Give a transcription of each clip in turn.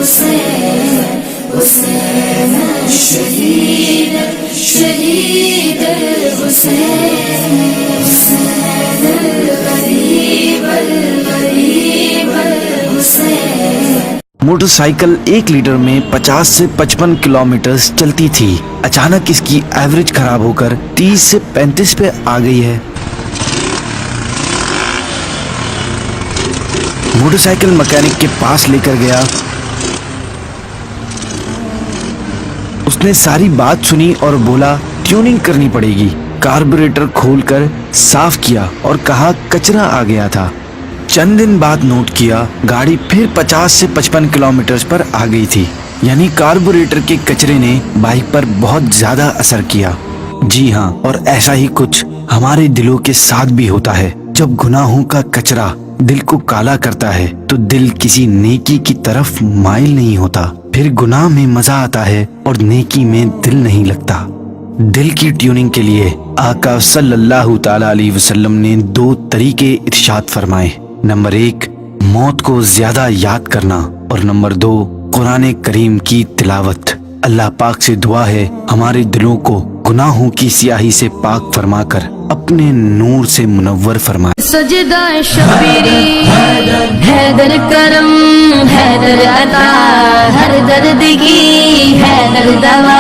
الحسين حسين الشهيد شهيد الحسين حسين الغريب الغريب الحسين. Motor cycle 1 letter میں 50 سے 55 کلومیٹر چلتی تھی. اچانک اس کی ایوریج خراب ہو کر 30 سے 35 پہ آ گئی ہے. موٹر سائیکل مکینک کے پاس لے کر گیا. اس نے ساری بات سنی اور بولا ٹیوننگ کرنی پڑے گی. کاربوریٹر کھول کر صاف کیا اور کہا کچرا آ گیا تھا. چند دن بعد نوٹ کیا گاڑی پھر 50 سے 55 کلومیٹر پر آ گئی تھی. یعنی کاربوریٹر کے کچرے نے بائک پر بہت زیادہ اثر کیا. جی ہاں، اور ایسا ہی کچھ ہمارے دلوں کے ساتھ بھی ہوتا ہے. جب گناہوں کا کچرا دل کو کالا کرتا ہے تو دل کسی نیکی کی طرف مائل نہیں ہوتا. پھر گناہ میں مزہ آتا ہے اور نیکی میں دل نہیں لگتا. دل کی ٹیوننگ کے لیے آقا صلی اللہ تعالی علیہ وسلم نے 2 طریقے ارشاد فرمائے. نمبر 1 موت کو زیادہ یاد کرنا اور نمبر 2 قرآن کریم کی تلاوت. اللہ پاک سے دعا ہے ہمارے دلوں کو گناہوں کی سیاہی سے پاک فرما کر اپنے نور سے منور فرمائے. سجدہ شبیری حیدر کرم حیدر عطا ہر درد کی حیدر دوا.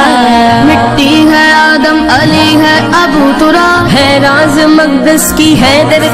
مٹی ہے آدم علی ہے ابو ترا ہے راز مقدس کی حیدر